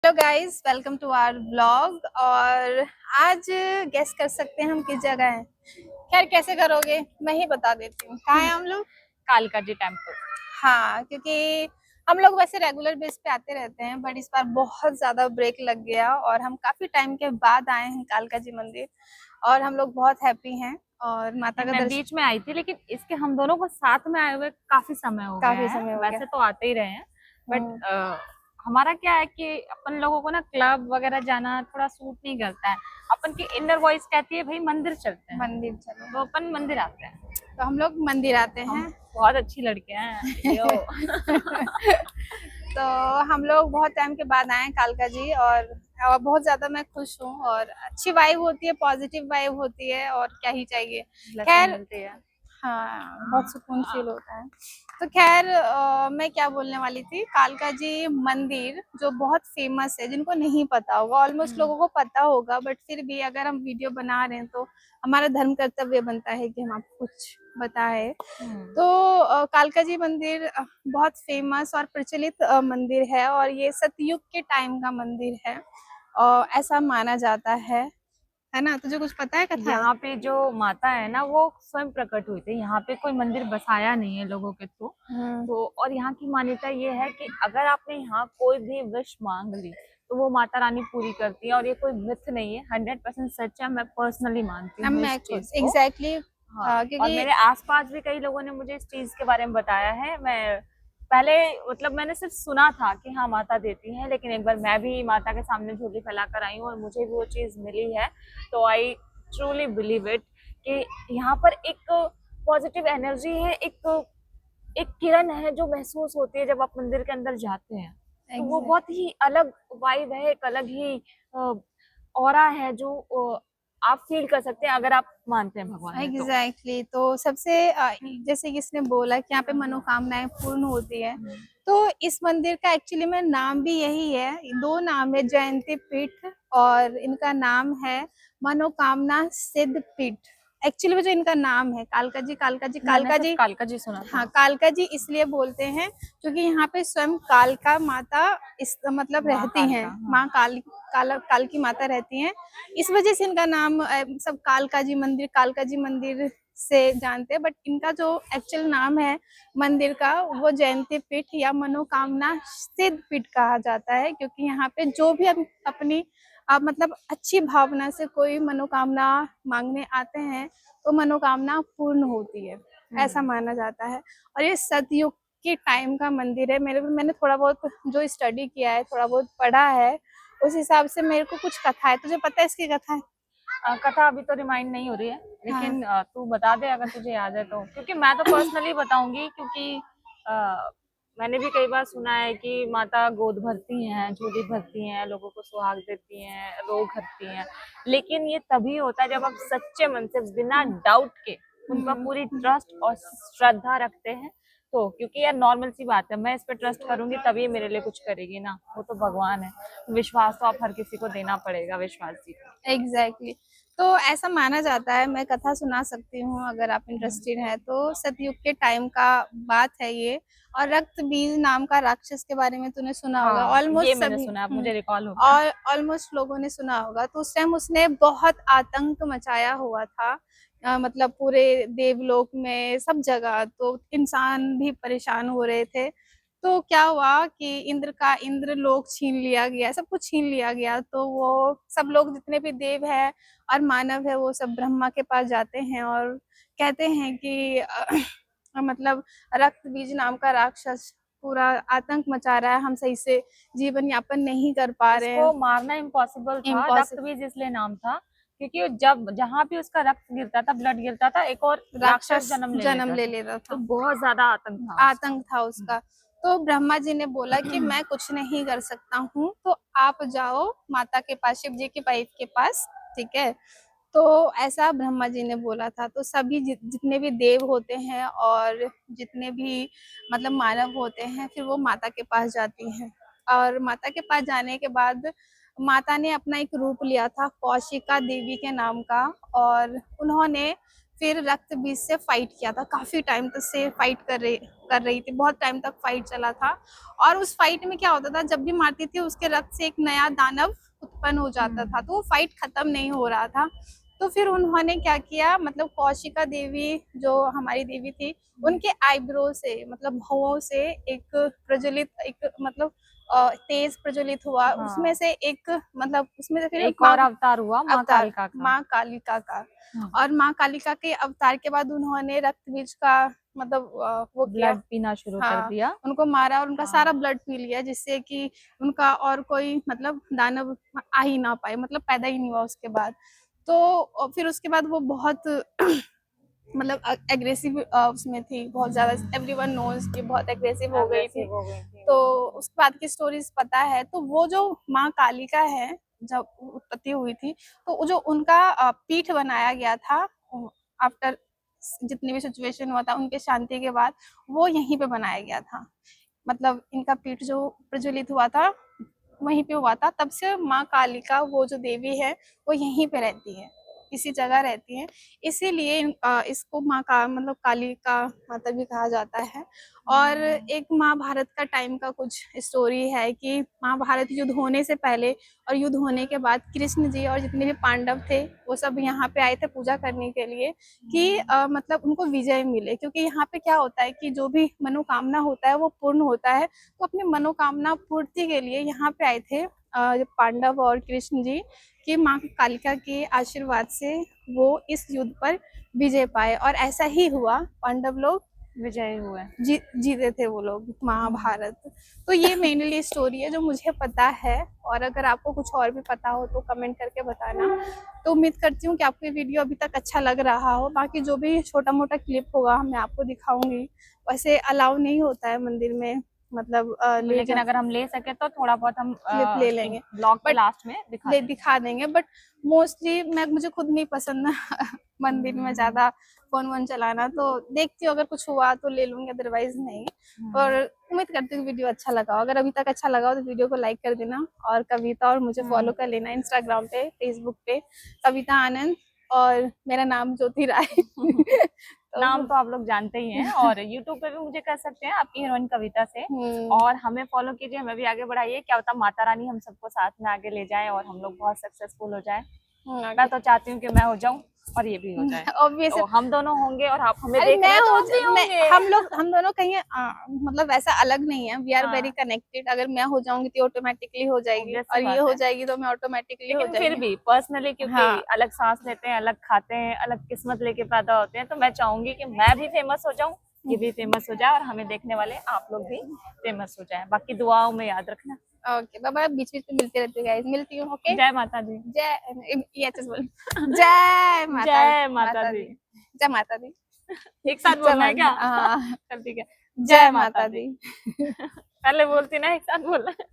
Hello guys, welcome to our blog. और आज guess कर सकते हैं हम किस जगह हैं। खैर कैसे करोगे, मैं ही बता देती हूँ कहाँ हैं हम लोग। कालका जी टेम्पल। हाँ, क्योंकि हम लोग वैसे रेगुलर बेस पे आते रहते हैं, बट इस बार बहुत ज्यादा ब्रेक लग गया और हम काफी टाइम के बाद आए हैं कालका जी मंदिर। और हम लोग बहुत हैप्पी हैं और माता का मैं दर्शन बीच में आई थी, लेकिन इसके हम दोनों को साथ में आए हुए काफी समय हो गया काफी है। समय हो गया। वैसे तो आते ही रहे हैं, बट हम्म, हमारा क्या है कि अपन लोगों को ना क्लब वगैरह जाना थोड़ा सूट नहीं करता है। अपन की इनर वॉइस कहती है भाई मंदिर चलते हैं, मंदिर चलो। तो अपन मंदिर आते हैं। तो हम लोग मंदिर आते हम हैं। बहुत अच्छी लड़कियां हैं यो। तो हम लोग बहुत टाइम के बाद आए हैं कालका जी। और बहुत ज्यादा मैं खुश हूँ और अच्छी वाइब होती है, पॉजिटिव वाइब होती है और क्या ही चाहिए। ब्लेसिंग खैर, मिलती है। हाँ, बहुत सुकून फील होता है। तो खैर, मैं क्या बोलने वाली थी, कालका जी मंदिर जो बहुत फेमस है, जिनको नहीं पता होगा, ऑलमोस्ट लोगों को पता होगा, बट फिर भी अगर हम वीडियो बना रहे हैं तो हमारा धर्म कर्तव्य बनता है कि हम आपको कुछ बताए। तो कालका जी मंदिर बहुत फेमस और प्रचलित मंदिर है और ये सतयुग के टाइम का मंदिर है और ऐसा माना जाता है ना। तुझे कुछ पता है कथा? यहाँ पे जो माता है ना, वो स्वयं प्रकट हुई थी। यहाँ पे कोई मंदिर बसाया नहीं है लोगों के थ्रू। हम्म। तो और यहाँ की मान्यता ये है कि अगर आपने यहाँ कोई भी विश मांग ली तो वो माता रानी पूरी करती है। और ये कोई मिथ नहीं है, 100% सच है। मैं पर्सनली मानती अब हूँ मैं इस खुद चीज को। एग्जैक्टली हाँ, और क्योंकि मेरे आसपास भी कई लोगों ने मुझे इस चीज के बारे में बताया है। मैं पहले मतलब मैंने सिर्फ सुना था कि हाँ माता देती है, लेकिन एक बार मैं भी माता के सामने झोली फैलाकर आई हूँ और मुझे भी वो चीज मिली है। तो आई ट्रूली बिलीव इट कि यहाँ पर एक पॉजिटिव एनर्जी है, एक एक किरण है जो महसूस होती है जब आप मंदिर के अंदर जाते हैं। तो वो एग्जैक्ट बहुत ही अलग वाइब है, एक अलग ही ऑरा है जो आप फील कर सकते हैं अगर आप मानते हैं भगवान में तो। एग्जैक्टली तो सबसे जैसे कि इसने बोला कि यहाँ पे मनोकामनाएं पूर्ण होती है। हम्म। तो इस मंदिर का एक्चुअली में नाम भी यही है, दो नाम है, जयंती पीठ और इनका नाम है मनोकामना सिद्ध पीठ। एक्चुअली में जो इनका नाम है कालका जी, कालका जी, मैंने कालका सिर्फ जी। कालका जी सुना हाँ, था। कालका जी इसलिए बोलते हैं क्योंकि यहाँ पे स्वयं कालका माता इस मतलब माँ रहती हैं। कालका, हाँ। माँ काल की माता रहती हैं। इस वजह से इनका नाम सब कालका जी मंदिर से जानते हैं, बट इनका जो एक्चुअल नाम है मंदिर का, वो जयंती पीठ या मनोकामना सिद्ध पीठ कहा जाता है। क्योंकि यहाँ पे जो भी अपनी मतलब अच्छी भावना से कोई मनोकामना मांगने आते हैं तो मनोकामना पूर्ण होती है, ऐसा हम्म। माना जाता है। और ये सतयुग के टाइम का मंदिर है। मैंने थोड़ा बहुत जो स्टडी किया है, थोड़ा बहुत पढ़ा है, उस हिसाब से मेरे को कुछ कथा है। तुझे पता है इसकी कथा है? कथा अभी तो रिमाइंड नहीं हो रही है, हाँ। लेकिन तू बता दे अगर तुझे याद है तो। क्योंकि मैं तो पर्सनली बताऊंगी, क्योंकि अ, मैंने भी कई बार सुना है कि माता गोद भरती हैं, झोली भरती हैं, लोगों को सुहाग देती हैं, रोग हरती हैं। लेकिन ये तभी होता है जब आप सच्चे मन से बिना डाउट के उन पर पूरी हम्म। ट्रस्ट और श्रद्धा रखते हैं। तो क्योंकि यार नॉर्मल सी बात है, मैं इस पे ट्रस्ट करूंगी तभी मेरे लिए कुछ करेगी ना, वो तो भगवान है। विश्वास तो आप हर किसी को देना पड़ेगा, विश्वास जी को। एग्जैक्टली तो ऐसा माना जाता है। मैं कथा सुना सकती हूँ अगर आप इंटरेस्टेड है तो। सतयुग के टाइम का बात है ये। और रक्त बीज नाम का राक्षस के बारे में तूने सुना होगा, हाँ, ये ऑलमोस्ट मैंने सभी। सुना, अब मुझे रिकॉल हो गया। और ऑलमोस्ट लोगों ने सुना होगा। तो उस टाइम उसने बहुत आतंक मचाया हुआ था, मतलब पूरे देवलोक में सब जगह। तो इंसान भी परेशान हो रहे थे। तो क्या हुआ कि इंद्र लोक छीन लिया गया, सब कुछ छीन लिया गया। तो वो सब लोग जितने भी देव है और मानव है, वो सब ब्रह्मा के पास जाते हैं और कहते हैं कि मतलब रक्त बीज नाम का राक्षस पूरा आतंक मचा रहा है, हम सही से जीवन यापन नहीं कर पा रहे इसको हैं। मारना इम्पॉसिबल था। रक्त इम्पॉसिबल। बीज इसलिए नाम था क्योंकि जब जहां भी उसका रक्त गिरता था, ब्लड गिरता था, एक और राक्षस राक्षस जन्म ले जन्म लेता ले था। लेता तो था। बहुत ज्यादा आतंक था उसका। आतंक था उसका। तो ब्रह्मा जी ने बोला कि मैं कुछ नहीं कर सकता हूँ, तो आप जाओ माता के पास, शिव जी की वाइफ के पास, ठीक है। तो ऐसा ब्रह्मा जी ने बोला था। तो सभी जितने भी देव होते हैं और जितने भी मतलब मानव होते हैं, फिर वो माता के पास जाती हैं। और माता के पास जाने के बाद माता ने अपना एक रूप लिया था, कौशिका देवी के नाम का। और उन्होंने फिर रक्त बीज से फाइट किया था, काफी टाइम तक से फाइट कर रही थी, बहुत टाइम तक फाइट चला था। और उस फाइट में क्या होता था, जब भी मारती थी उसके रक्त से एक नया दानव उत्पन्न हो जाता था, तो वो फाइट खत्म नहीं हो रहा था। तो फिर उन्होंने क्या किया, मतलब कौशिका देवी जो हमारी देवी थी, उनके आईब्रो से, मतलब भौहों से एक प्रज्वलित, एक मतलब तेज प्रज्वलित हुआ, हाँ। उसमें से एक, मतलब उसमें से फिर एक और अवतार हुआ माँ अवतार कालिका का। माँ कालिका का। और माँ कालिका के अवतार के बाद उन्होंने रक्त बीज का मतलब वो किया, ब्लड पीना शुरू कर हाँ, दिया। उनको मारा और उनका हाँ। सारा ब्लड पी लिया, जिससे कि उनका और कोई मतलब दानव आ ही ना पाए, मतलब पैदा ही नहीं हुआ उसके बाद। तो फिर उसके बाद वो बहुत मतलब एग्रेसिव उसमें थी, बहुत ज्यादा, एवरीवन नोज कि बहुत एग्रेसिव हो गई थी। तो उसके बाद की स्टोरीज पता है। तो वो जो माँ कालिका है, जब उत्पत्ति हुई थी, तो जो उनका पीठ बनाया गया था आफ्टर जितनी भी सिचुएशन हुआ था, उनके शांति के बाद वो यहीं पे बनाया गया था। मतलब इनका पीठ जो प्रज्वलित हुआ था वहीं पे हुआ था, तब से माँ कालिका वो जो देवी है वो यहीं पे रहती है, इसी जगह रहती है, इसीलिए इसको माँ का मतलब काली का माता भी कहा जाता है। और एक महाभारत का टाइम का कुछ स्टोरी है कि महाभारत युद्ध होने से पहले और युद्ध होने के बाद कृष्ण जी और जितने भी पांडव थे वो सब यहाँ पे आए थे पूजा करने के लिए कि मतलब उनको विजय मिले, क्योंकि यहाँ पे क्या होता है कि जो भी मनोकामना होता है वो पूर्ण होता है। तो अपनी मनोकामना पूर्ति के लिए यहाँ पे आए थे पांडव और कृष्ण जी, कि माँ कालिका के आशीर्वाद से वो इस युद्ध पर विजय पाए, और ऐसा ही हुआ, पांडव लोग विजयी हुए, जीते थे वो लोग महाभारत। तो ये मेनली स्टोरी है जो मुझे पता है, और अगर आपको कुछ और भी पता हो तो कमेंट करके बताना। तो उम्मीद करती हूँ कि आपको ये वीडियो अभी तक अच्छा लग रहा हो। बाकी जो भी छोटा मोटा क्लिप होगा मैं आपको दिखाऊंगी, वैसे अलाउ नहीं होता है मंदिर में, मतलब लेकिन अगर हम ले सके तो थोड़ा बहुत हम क्लिप ले लेंगे, ब्लॉग के बट लास्ट में दिखा देंगे। बट मोस्टली मुझे खुद नहीं पसंद मंदिर में ज्यादा फोन वोन चलाना, तो देखती हूँ अगर कुछ हुआ तो ले लूंगी, अदरवाइज नहीं। और उम्मीद करती हूँ वीडियो अच्छा लगा हो। अगर अभी तक अच्छा लगा हो तो वीडियो को लाइक कर देना, और कविता और मुझे फॉलो कर लेना इंस्टाग्राम पे, फेसबुक पे कविता आनंद, और मेरा नाम ज्योति राय। नाम तो आप लोग जानते ही हैं। और यूट्यूब पे भी मुझे कर सकते हैं आपकी हीरोइन कविता से। और हमें फॉलो कीजिए, हमें भी आगे बढ़ाइए, क्या होता माता रानी हम सबको साथ में आगे ले जाए और हम लोग बहुत सक्सेसफुल हो जाए। मैं तो चाहती हूँ कि मैं हो जाऊँ और ये भी हो जाए। ऑब्वियस तो हम दोनों होंगे और आप हमें अरे देख रहे हैं तो हम भी होंगे। हम दोनों कहीं मतलब वैसा अलग नहीं है, वी आर वेरी कनेक्टेड। अगर मैं हो जाऊंगी तो ऑटोमेटिकली हो जाएगी, और ये हो जाएगी तो मैं ऑटोमेटिकली हो जाएगी। फिर भी पर्सनली क्योंकि अलग सांस लेते हैं, अलग खाते हैं, अलग किस्मत लेके पैदा होते हैं, तो मैं चाहूंगी कि मैं भी फेमस हो जाऊं, ये भी फेमस हो जाए, और हमें देखने वाले आप लोग भी फेमस हो जाए। बाकी दुआओं में याद रखना। ओके बाय बाय, बीच बीच में मिलते रहते हैं गाइस, मिलती हूँ। ओके, जय माता दी। जय बोल जय माता दी, जय माता दी। एक साथ बोलना है क्या? हाँ चल ठीक है, जय माता दी। पहले बोलती ना, एक साथ बोलना है।